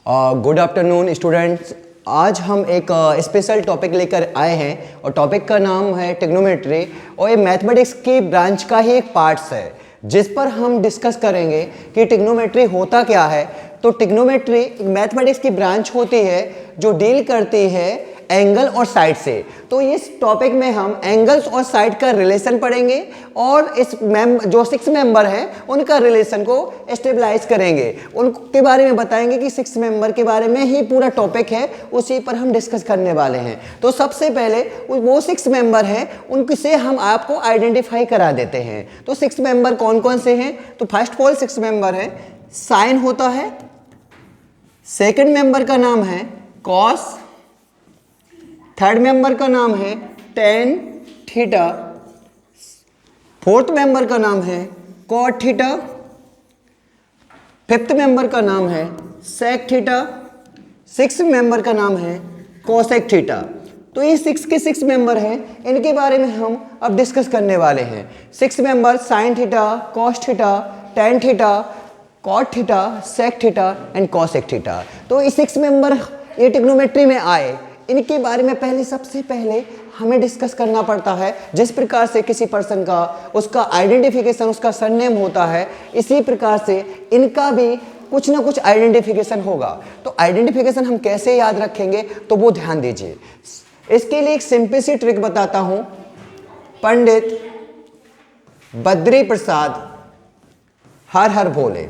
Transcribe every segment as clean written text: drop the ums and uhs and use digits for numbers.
Good afternoon students. आज हम एक स्पेशल टॉपिक लेकर आए हैं और टॉपिक का नाम है ट्रिग्नोमेट्री और ये मैथमेटिक्स की ब्रांच का ही एक पार्ट्स है जिस पर हम डिस्कस करेंगे कि ट्रिग्नोमेट्री होता क्या है। तो ट्रिग्नोमेट्री एक मैथमेटिक्स की ब्रांच होती है जो डील करती है एंगल और साइड से। तो इस टॉपिक में हम एंगल्स और साइड का रिलेशन पढ़ेंगे और इस जो 6 मेंबर हैं उनका रिलेशन को स्टेबलाइज करेंगे, उनके बारे में बताएंगे कि 6 मेंबर के बारे में ही पूरा टॉपिक है, उसी पर हम डिस्कस करने वाले हैं। तो सबसे पहले वो 6 मेंबर हैं उनसे हम आपको आइडेंटिफाई करा देते हैं। तो 6 मेंबर कौन कौन से हैं? तो फर्स्ट ऑफ ऑल 6 मेंबर है साइन होता है, सेकेंड मेंबर का नाम है कॉस, थर्ड मेंबर का नाम है टेन थीटा, फोर्थ मेंबर का नाम है कॉट थीटा, फिफ्थ मेंबर का नाम है सेक थीटा, सिक्स्थ मेंबर का नाम है कोसेक थीटा। तो ये 6 के 6 मेंबर हैं, इनके बारे में हम अब डिस्कस करने वाले हैं। 6 member sine theta, cos theta, tan theta, cot theta, sec theta and cosec theta. तो ये 6 मेंबर ये ट्रिग्नोमेट्री में आए, इनके बारे में सबसे पहले हमें डिस्कस करना पड़ता है। जिस प्रकार से किसी पर्सन का उसका आइडेंटिफिकेशन उसका सरनेम होता है, इसी प्रकार से इनका भी कुछ ना कुछ आइडेंटिफिकेशन होगा। तो आइडेंटिफिकेशन हम कैसे याद रखेंगे तो वो ध्यान दीजिए। इसके लिए एक सिंपल सी ट्रिक बताता हूं। पंडित बद्री प्रसाद हर हर भोले,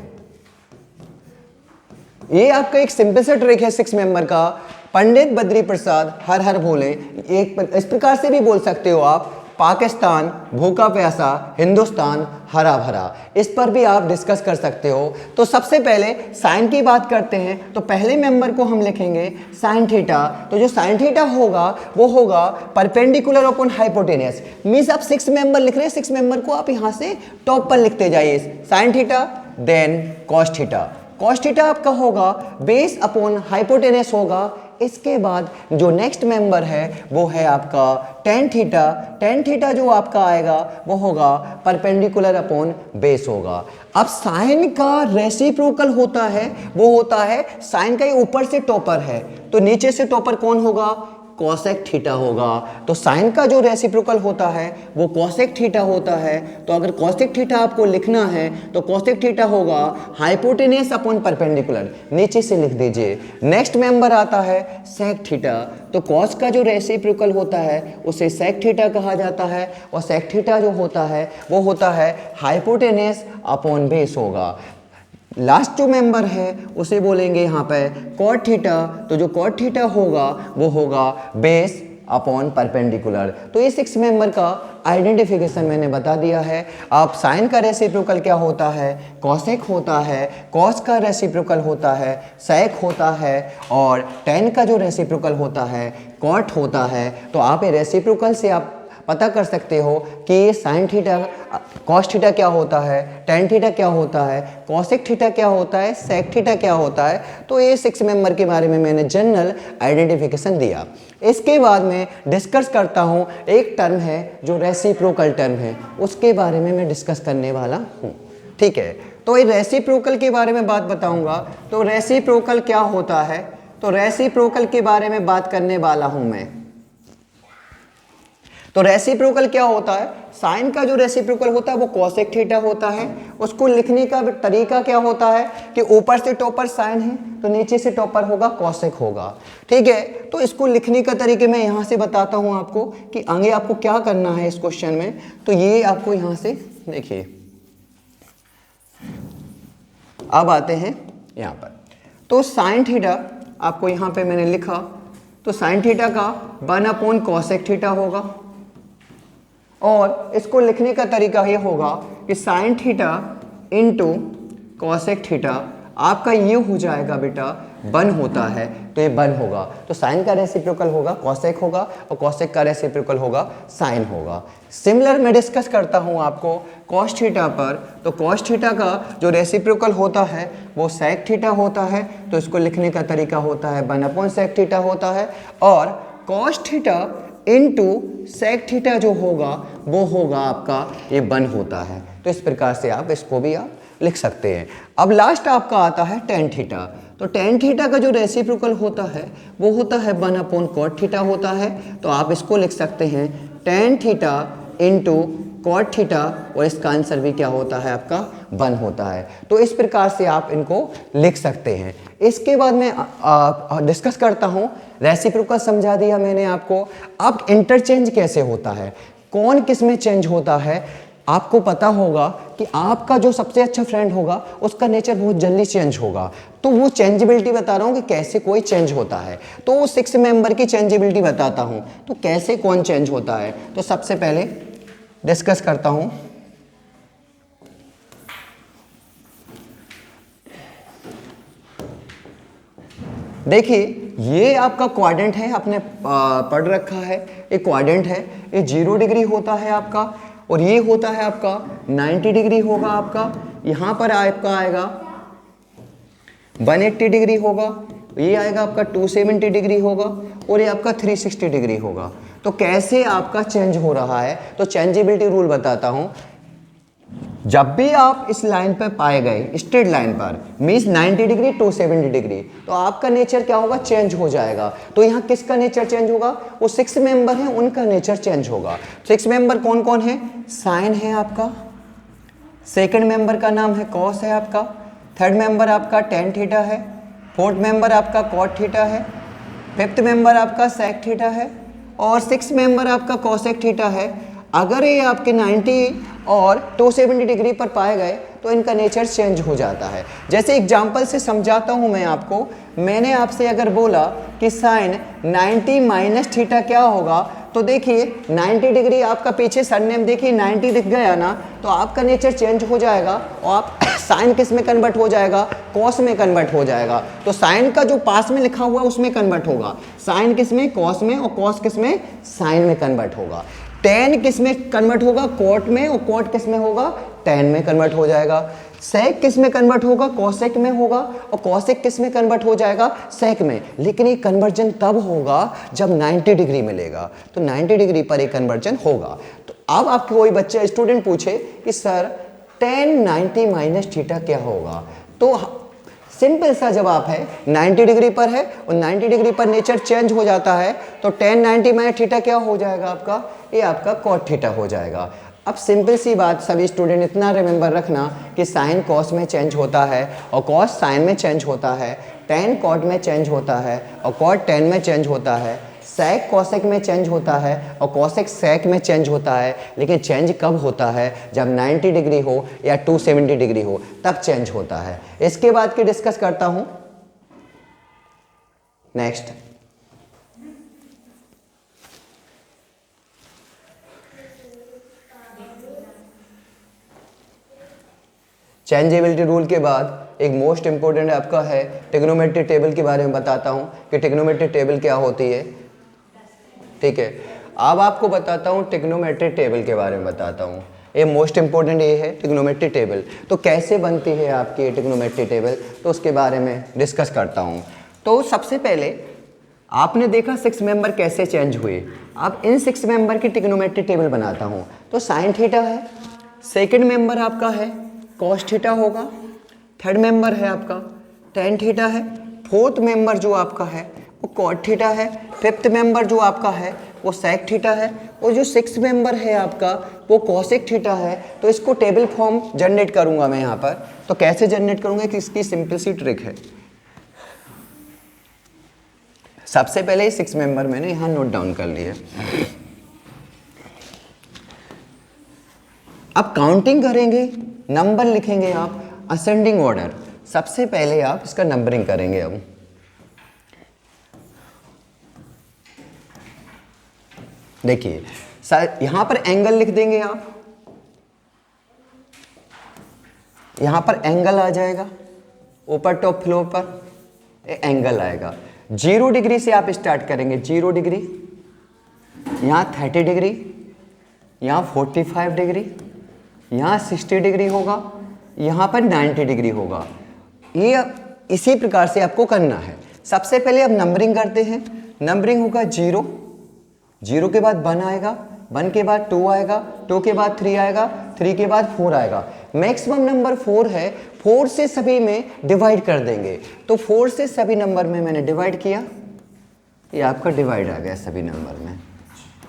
ये आपका एक सिंपल सा ट्रिक है 6 मेंबर का। पंडित बद्री प्रसाद हर हर भोले, इस प्रकार से भी बोल सकते हो आप। पाकिस्तान भूखा प्यासा, हिंदुस्तान हरा भरा, इस पर भी आप डिस्कस कर सकते हो। तो सबसे पहले साइन की बात करते हैं। तो पहले मेंबर को हम लिखेंगे साइन थीटा। तो जो साइन थीटा होगा वो होगा परपेंडिकुलर अपॉन हाइपोटेनियस। मीन्स आप 6 मेंबर लिख रहे हैं, 6 मेंबर को आप यहाँ से टॉप पर लिखते जाइए। Sine theta then cos theta, cos theta आपका होगा बेस अपॉन हाइपोटेनस होगा। इसके बाद जो नेक्स्ट मेंबर है वो है आपका टेन थीटा। टेन थीटा जो आपका आएगा वो होगा परपेंडिकुलर अपॉन बेस होगा। अब साइन का रेसिप्रोकल होता है, वो होता है साइन का ही ऊपर से टॉपर है तो नीचे से टॉपर कौन होगा? कोसेक थीटा होगा। तो साइन का जो रेसिप्रोकल होता है वो कोसेक थीटा होता है। तो अगर कोसेक थीटा आपको लिखना है तो कोसेक थीटा होगा हाइपोटेनस अपॉन परपेंडिकुलर, नीचे से लिख दीजिए। नेक्स्ट मेंबर आता है सेक थीटा। तो कॉस का जो रेसिप्रोकल होता है उसे सेक थीटा कहा जाता है और सेक थीटा जो होता है वो होता है हाइपोटेनस अपॉन बेस होगा। लास्ट जो मेंबर है उसे बोलेंगे यहाँ पे कॉट थीटा। तो जो कॉट थीटा होगा वो होगा बेस अपॉन परपेंडिकुलर। तो ये 6 मेंबर का आइडेंटिफिकेशन मैंने बता दिया है। अब साइन का रेसिप्रोकल क्या होता है? कॉसेक होता है। कॉस का रेसिप्रोकल होता है सेक होता है और टेन का जो रेसिप्रोकल होता है कॉट होता है। तो आप ये रेसिप्रोकल से आप पता कर सकते हो कि ये साइन थीटा कॉस थीटा क्या होता है, टेन थीटा क्या होता है, कॉसेक थीटा क्या होता है, सेक थीटा क्या होता है। तो ये 6 मेंबर के बारे में मैंने जनरल आइडेंटिफिकेशन दिया। इसके बाद मैं डिस्कस करता हूँ एक टर्म है जो रेसिप्रोकल टर्म है, उसके बारे में मैं डिस्कस करने वाला हूँ। ठीक है, तो ये रेसिप्रोकल के बारे में बात बताऊँगा। तो रेसिप्रोकल क्या होता है? तो रेसिप्रोकल के बारे में बात करने वाला हूँ मैं। तो रेसिप्रोकल क्या होता है? साइन का जो रेसिप्रोकल होता है वो कोसेक थीटा होता है। उसको लिखने का तरीका क्या होता है कि ऊपर से टॉपर साइन है तो नीचे से टॉपर होगा कोसेक होगा। ठीक है, तो इसको लिखने का तरीके मैं यहाँ से बताता हूँ आपको कि आगे आपको क्या करना है इस क्वेश्चन में। तो ये आपको यहाँ से देखिए, अब आते हैं यहाँ पर। तो साइन थीटा आपको यहाँ पे मैंने लिखा, तो साइन थीटा का 1 अपॉन कोसेक थीटा होगा और इसको लिखने का तरीका ये होगा कि sine theta into cosec theta आपका ये हो जाएगा बेटा 1 होता है तो ये 1 होगा। तो साइन का रेसिप्रोकल होगा कॉसेक होगा और कॉसेक का रेसिप्रोकल होगा साइन होगा। सिमिलर मैं डिस्कस करता हूँ आपको कॉस थीटा पर। तो कॉस थीटा का जो रेसिप्रोकल होता है वो सेक थीटा होता है, तो इसको लिखने का तरीका होता है 1 अपॉन सेक थीटा होता है। और cos theta into sec theta जो होगा वो होगा आपका ये 1 होता है। तो इस प्रकार से आप इसको भी आप लिख सकते हैं। अब लास्ट आपका आता है टेन थीटा। तो टेन थीटा का जो रेसिप्रोकल होता है वो होता है 1/cot थीटा होता है। तो आप इसको लिख सकते हैं tan theta into cot theta, और इसका आंसर भी क्या होता है आपका 1 होता है। तो इस प्रकार से आप इनको लिख सकते हैं। इसके बाद मैं डिस्कस करता हूँ, रेसिप्रोकल समझा दिया मैंने आपको। अब इंटरचेंज कैसे होता है, कौन किस में चेंज होता है। आपको पता होगा कि आपका जो सबसे अच्छा फ्रेंड होगा उसका नेचर बहुत जल्दी चेंज होगा। तो वो चेंजेबिलिटी बता रहा हूँ कि कैसे कोई चेंज होता है। तो वो 6 मेंबर की चेंजेबिलिटी बताता हूँ, तो कैसे कौन चेंज होता है। तो सबसे पहले डिस्कस करता हूं। देखिए ये आपका क्वाड्रेंट है, आपने पढ़ रखा है, ये क्वाड्रेंट है। ये 0 डिग्री होता है आपका, और ये होता है आपका 90 डिग्री होगा आपका। यहां पर आपका आएगा 180 डिग्री होगा, ये आएगा आपका 270 डिग्री होगा, और ये आपका 360 डिग्री होगा। तो कैसे आपका चेंज हो रहा है, तो चेंजेबिलिटी रूल बताता हूं। जब भी आप इस लाइन पर पाए गए, स्ट्रेट लाइन पर, मीन्स 90 डिग्री 270 डिग्री, तो आपका नेचर क्या होगा, चेंज हो जाएगा। तो यहाँ किसका नेचर चेंज होगा, वो 6 मेंबर हैं उनका नेचर चेंज होगा। 6 मेंबर कौन कौन है, साइन है आपका, सेकंड मेंबर का नाम है कॉस है आपका, थर्ड मेंबर आपका टेन थीटा है, फोर्थ मेंबर आपका कॉट थीटा है, फिफ्थ मेंबर आपका सेक थीटा है, और 6 मेंबर आपका कोसेक थीटा है। अगर ये आपके 90 और 270 डिग्री पर पाए गए तो इनका नेचर चेंज हो जाता है। जैसे एग्जांपल से समझाता हूँ मैं आपको। मैंने आपसे अगर बोला कि साइन 90 माइनस थीटा क्या होगा, तो देखिए 90 डिग्री आपका पीछे सरनेम देखिए 90 दिख गया ना, तो आपका नेचर चेंज हो जाएगा, और आप साइन किस में कन्वर्ट हो जाएगा, कॉस में कन्वर्ट हो जाएगा। तो साइन का जो पास में लिखा हुआ है उसमें कन्वर्ट होगा, साइन किस में, कॉस में, और कॉस किस में, साइन में कन्वर्ट होगा। टेन किस में कन्वर्ट होगा, कॉट में, और कॉट किस में होगा, टेन में कन्वर्ट हो जाएगा। सेक किस में कन्वर्ट होगा, कॉसेक में होगा, और कॉसेक किस में कन्वर्ट हो जाएगा, सेक में। लेकिन ये कन्वर्जन तब होगा जब 90 डिग्री मिलेगा, तो 90 डिग्री पर ये कन्वर्जन होगा। तो अब आपको कोई बच्चा स्टूडेंट पूछे कि सर tan 90 माइनस थीटा क्या होगा, तो सिंपल सा जवाब है 90 डिग्री पर है, और 90 डिग्री पर नेचर चेंज हो जाता है, तो tan 90 माइनस थीटा क्या हो जाएगा आपका, ये आपका कॉट थीटा हो जाएगा। अब सिंपल सी बात, सभी स्टूडेंट इतना रिमेंबर रखना कि साइन कॉस में चेंज होता है, और कॉस साइन में चेंज होता है, टेन कॉट में चेंज होता है, और कॉट टेन में चेंज होता है, सेक कॉसेक में चेंज होता है, और कॉसेक सेक में चेंज होता है। लेकिन चेंज कब होता है, जब 90 डिग्री हो या 270 डिग्री हो, तब चेंज होता है। इसके बाद की डिस्कस करता हूं। नेक्स्ट, चेंजेबिलिटी रूल के बाद एक मोस्ट इंपोर्टेंट आपका है ट्रिग्नोमेट्री टेबल के बारे में बताता हूं कि ट्रिग्नोमेट्री टेबल क्या होती है। ठीक है, अब आपको बताता हूं ट्रिग्नोमेट्री टेबल के बारे में बताता हूं। ये मोस्ट इंपोर्टेंट ये है ट्रिग्नोमेट्री टेबल। तो कैसे बनती है आपकी ये ट्रिग्नोमेट्री टेबल, तो उसके बारे में डिस्कस करता हूं। तो सबसे पहले आपने देखा 6 मेंबर कैसे चेंज हुए। अब इन 6 मेंबर की ट्रिग्नोमेट्री टेबल बनाता हूं। तो साइन थीटा है, सेकंड मेंबर आपका है कॉस थीटा होगा, थर्ड मेंबर है आपका टेन थीटा है, फोर्थ मेंबर जो आपका है वो कॉट थीटा है, फिफ्थ मेंबर जो आपका है वो सेक थीटा है, और जो 6 मेंबर है आपका वो कॉसेक थीटा है। तो इसको टेबल फॉर्म जनरेट करूंगा मैं यहाँ पर। तो कैसे जनरेट करूंगा कि इसकी सिंपल सी ट्रिक है। सबसे पहले 6 मेंबर मैंने यहाँ नोट डाउन कर लिए। अब काउंटिंग करेंगे, नंबर लिखेंगे आप असेंडिंग ऑर्डर। सबसे पहले आप इसका नंबरिंग करेंगे। अब देखिए यहां पर एंगल लिख देंगे आप, यहां पर एंगल आ जाएगा, ऊपर टॉप फ्लोर पर एंगल आएगा। 0 डिग्री से आप स्टार्ट करेंगे, 0 डिग्री, यहां 30 डिग्री, यहां 45 डिग्री, यहाँ 60 डिग्री होगा, यहाँ पर 90 डिग्री होगा। ये इसी प्रकार से आपको करना है। सबसे पहले अब नंबरिंग करते हैं। नंबरिंग होगा 0, 0 के बाद 1 आएगा, 1 के बाद 2 आएगा, 2 के बाद 3 आएगा, 3 के बाद 4 आएगा। मैक्सिमम नंबर 4 है, 4 से सभी में डिवाइड कर देंगे। तो 4 से सभी नंबर में मैंने डिवाइड किया, ये आपका डिवाइड आ गया सभी नंबर में।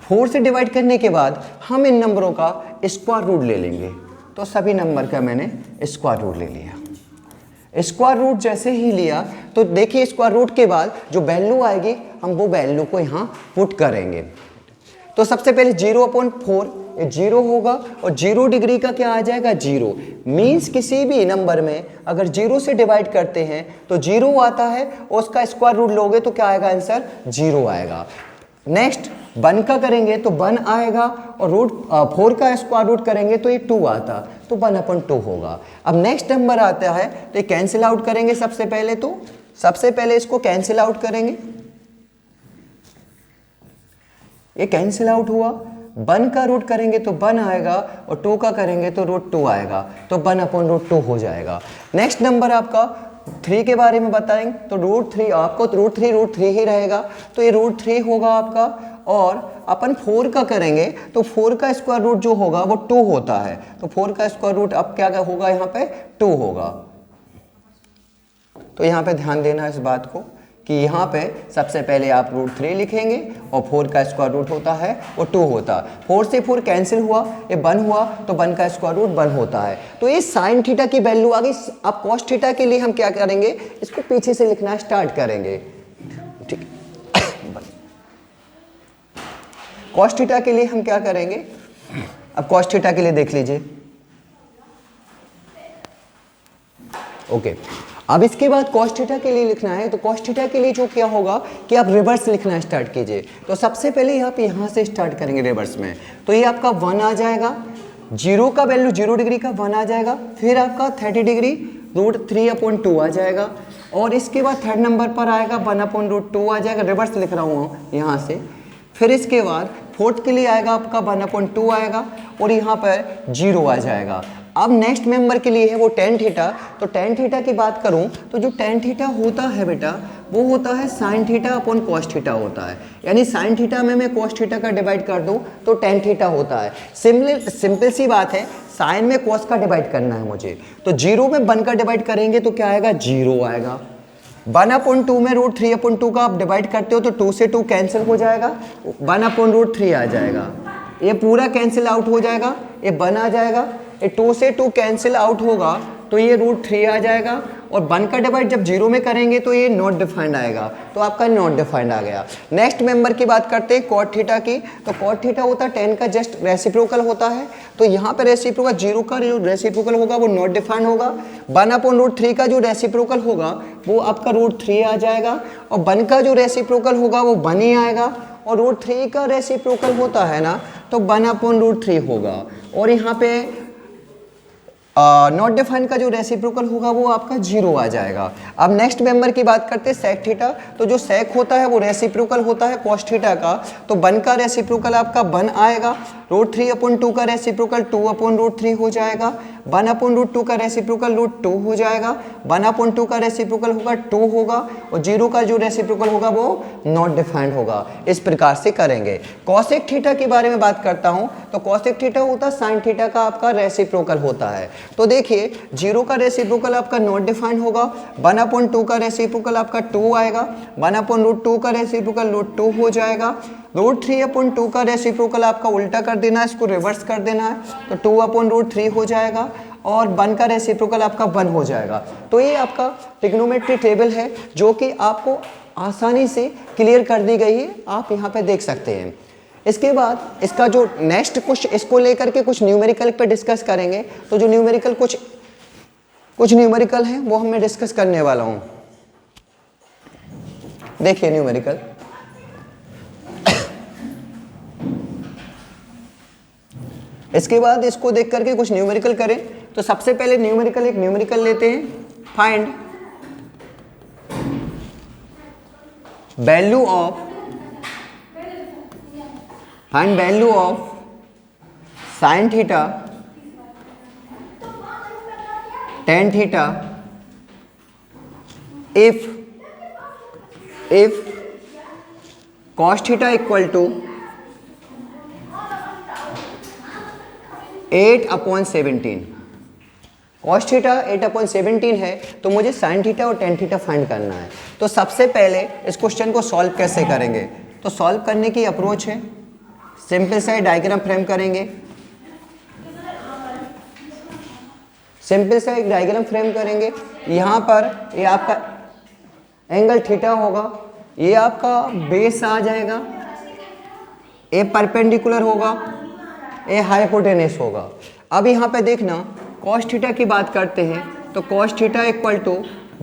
4 से डिवाइड करने के बाद हम इन नंबरों का स्क्वायर रूट ले लेंगे। तो सभी नंबर का मैंने स्क्वायर रूट ले लिया। स्क्वायर रूट जैसे ही लिया तो देखिए स्क्वायर रूट के बाद जो वैल्यू आएगी हम वो वैल्यू को यहाँ पुट करेंगे। तो सबसे पहले 0/4 ये 0 होगा और 0 डिग्री का क्या आ जाएगा 0। मीन्स किसी भी नंबर में अगर 0 से डिवाइड करते हैं तो 0 आता है और उसका स्क्वायर रूट लोगे तो क्या आएगा आंसर 0 आएगा। नेक्स्ट 1 का करेंगे तो 1 आएगा और 4 का स्क्वायर रूट करेंगे तो ये 2 आता, तो 1/2 होगा। अब नेक्स्ट नंबर आता है तो ये कैंसिल आउट करेंगे सबसे पहले, तो सबसे पहले इसको कैंसिल आउट करेंगे। ये कैंसिल आउट हुआ। 1 का रूट करेंगे तो 1 आएगा और 2 का करेंगे तो √2 आएगा, तो 1/√2 हो जाएगा। नेक्स्ट नंबर आपका 3 के बारे में बताएंगे तो √3 आपको √3 ही रहेगा, तो ये √3 होगा आपका। और अपन 4 का करेंगे तो 4 का स्क्वायर रूट जो होगा वो 2 होता है, तो 4 का स्क्वायर रूट अब क्या होगा यहाँ पे 2 होगा। तो यहाँ पे ध्यान देना इस बात को कि यहाँ पे सबसे पहले आप √3 लिखेंगे और 4 का स्क्वायर रूट होता है वो 2 होता है। 4 से 4 कैंसिल हुआ, ये 1 हुआ तो 1 का स्क्वायर रूट 1 होता है। तो ये साइन थीटा की वैल्यू आ गई। अब कॉस थीटा के लिए हम क्या करेंगे, इसको पीछे से लिखना स्टार्ट करेंगे। ठीक, कॉस थीटा के लिए हम क्या करेंगे, अब कॉस थीटा के लिए देख लीजिए। ओके, अब इसके बाद कॉस थीटा के लिए लिखना है, तो कॉस थीटा के लिए जो क्या होगा कि आप रिवर्स लिखना स्टार्ट कीजिए। तो सबसे पहले आप यहाँ से स्टार्ट करेंगे रिवर्स में, तो ये आपका 1 आ जाएगा, 0 का वैल्यू 0 डिग्री का 1 आ जाएगा, फिर आपका 30 डिग्री √3/2 आ जाएगा, और इसके बाद थर्ड नंबर पर आएगा 1/√2 आ जाएगा। रिवर्स लिख रहा हूँ यहाँ से। फिर इसके बाद फोर्थ के लिए आएगा आपका 1/2 आएगा और यहाँ पर 0 आ जाएगा। अब नेक्स्ट मेंबर के लिए है वो tan थीटा। तो tan थीटा की बात करूं तो जो tan थीटा होता है बेटा वो होता है sin theta upon cos theta होता है। यानी sin थीटा में मैं cos थीटा का डिवाइड कर दूं तो tan थीटा होता है। सिंपल सी बात है, sin में cos का डिवाइड करना है मुझे, तो 0 में 1 का डिवाइड करेंगे तो क्या आएगा 0 आएगा। 1/2 में √3/2 का आप डिवाइड करते हो तो 2 से 2 कैंसिल हो जाएगा, 1/√3 आ जाएगा। ये पूरा कैंसिल आउट हो जाएगा, ये 1 आ जाएगा, ये 2 से 2 कैंसिल आउट होगा तो ये √3 आ जाएगा, और 1 का डिवाइड जब 0 में करेंगे तो ये नॉट डिफाइंड आएगा, तो आपका नॉट डिफाइंड आ गया। नेक्स्ट मेंबर की बात करते हैं cot थीटा की। तो cot थीटा होता है tan का जस्ट रेसिप्रोकल होता है, तो यहाँ पे रेसिप्रोकल 0 का जो रेसिप्रोकल होगा वो नॉट डिफाइंड होगा। 1/√3 का जो रेसिप्रोकल होगा वो आपका √3 आ जाएगा, और 1 का जो रेसिप्रोकल होगा वो 1 ही आएगा, और √3 का रेसिप्रोकल होता है ना तो 1/√3 होगा, और यहाँ पे नॉट डिफाइंड का जो रेसिप्रोकल होगा वो आपका 0 आ जाएगा। अब नेक्स्ट मेंबर की बात करते हैं sec थीटा। तो जो sec होता है वो रेसिप्रोकल होता है cos थीटा का, तो 1 का रेसिप्रोकल आपका 1 आएगा, √3/2 का रेसिप्रोकल 2/√3 हो जाएगा, 1/√2 का रेसिप्रोकल √2 हो जाएगा, 1/2 का रेसिप्रोकल होगा 2 होगा, और 0 का जो रेसिप्रोकल होगा वो नॉट डिफाइंड होगा। इस प्रकार से करेंगे। cosec थीटा के बारे में बात करता हूं तो cosec थीटा होता है sin थीटा का आपका रेसिप्रोकल होता है। तो देखिए 0 का रेसिप्रोकल आपका नॉट डिफाइंड होगा, 1/2 का रेसिप्रोकल आपका 2 आएगा, 1/√2 का रेसिप्रोकल √2 हो जाएगा, √3/2 का रेसिप्रोकल आपका उल्टा कर देना है, इसको रिवर्स कर देना है, तो 2/√3 हो जाएगा, और 1 का रेसिप्रोकल आपका 1 हो जाएगा। तो ये आपका ट्रिग्नोमेट्री टेबल है जो कि आपको आसानी से क्लियर कर दी गई है, आप यहाँ पे देख सकते हैं। इसके बाद इसका जो नेक्स्ट कुछ इसको लेकर के कुछ न्यूमेरिकल पे डिस्कस करेंगे। तो जो न्यूमेरिकल कुछ न्यूमेरिकल हैं वो मैं डिस्कस करने वाला हूँ। देखिए न्यूमेरिकल इसके बाद इसको देख करके कुछ न्यूमेरिकल करें। तो सबसे पहले एक न्यूमेरिकल लेते हैं, find value of sin theta, tan theta if cos theta equal to 8/17। cos theta 8/17 है, तो मुझे sin थीटा और tan थीटा फाइंड करना है। तो सबसे पहले इस क्वेश्चन को सॉल्व कैसे करेंगे, तो सॉल्व करने की अप्रोच है सिंपल सा डायग्राम फ्रेम करेंगे, सिंपल सा एक डायग्राम फ्रेम करेंगे। यहाँ पर ये आपका एंगल थीटा होगा, ये आपका बेस आ जाएगा, ये परपेंडिकुलर होगा, ये हाइपोटेनस होगा। अब यहाँ पे देखना cos थीटा की बात करते हैं तो cos theta equal to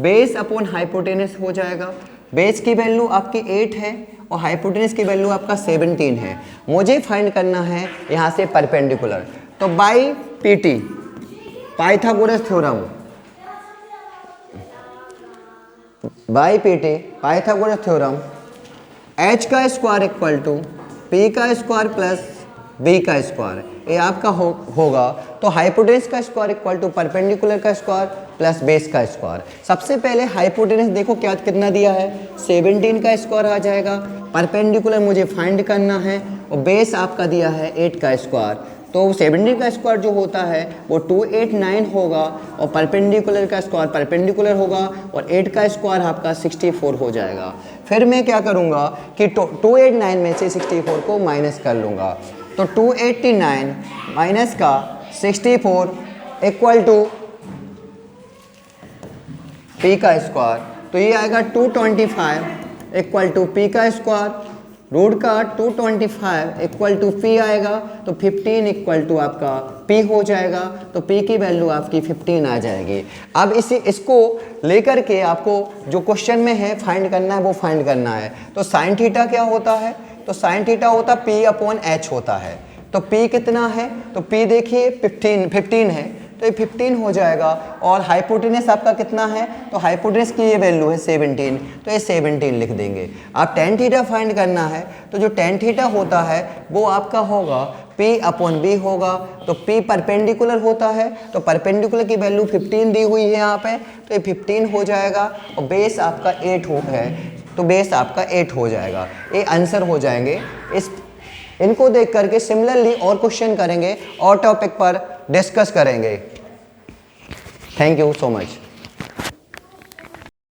base upon hypotenuse हो जाएगा। बेस की वैल्यू आपकी 8 है और हाइपोटेनस की वैल्यू आपका 17 है। मुझे फाइंड करना है यहाँ से परपेंडिकुलर, तो by PT Pythagoras theorem, by PT Pythagoras theorem h का स्क्वायर इक्वल टू p का स्क्वायर प्लस b का स्क्वायर, ये आपका होगा। तो हाइपोटेनस का स्क्वायर इक्वल टू परपेंडिकुलर का स्क्वायर प्लस बेस का स्क्वायर। सबसे पहले हाइपोटेनस देखो क्या कितना दिया है, 17 का स्क्वायर आ जाएगा। परपेंडिकुलर मुझे फाइंड करना है और बेस आपका दिया है 8 का स्क्वायर, तो 17 का स्क्वायर जो होता है वो 289 होगा और परपेंडिकुलर का स्क्वायर परपेंडिकुलर होगा और 8 का स्क्वायर आपका 64 हो जाएगा। फिर मैं क्या करूँगा कि 289 में से 64 को माइनस कर लूँगा, तो 289 माइनस का 64 इक्वल टू पी का स्क्वायर, तो ये आएगा 225 इक्वल टू पी का स्क्वायर, रूट का 225 इक्वल टू पी आएगा, तो 15 इक्वल टू आपका पी हो जाएगा। तो पी की वैल्यू आपकी 15 आ जाएगी। अब इसको लेकर के आपको जो क्वेश्चन में है फाइंड करना है वो फाइंड करना है। तो साइन थीटा क्या होता है, तो साइन थीटा होता पी अपॉन एच होता है। तो पी कितना है, तो पी देखिए 15 है, तो ये 15 हो जाएगा। और हाइपोटेनस आपका कितना है, तो हाइपोटेनस की ये वैल्यू है 17, तो ये 17 लिख देंगे। आप tan थीटा फाइंड करना है, तो जो tan थीटा होता है वो आपका होगा P अपॉन B होगा। तो P परपेंडिकुलर होता है, तो परपेंडिकुलर की वैल्यू 15 दी हुई है यहाँ पे, तो ये 15 हो जाएगा। और बेस आपका 8 है, तो बेस आपका 8 हो जाएगा। ये आंसर हो जाएंगे। इनको देख करके सिमिलरली और क्वेश्चन करेंगे और टॉपिक पर डिस्कस करेंगे। Thank you so much.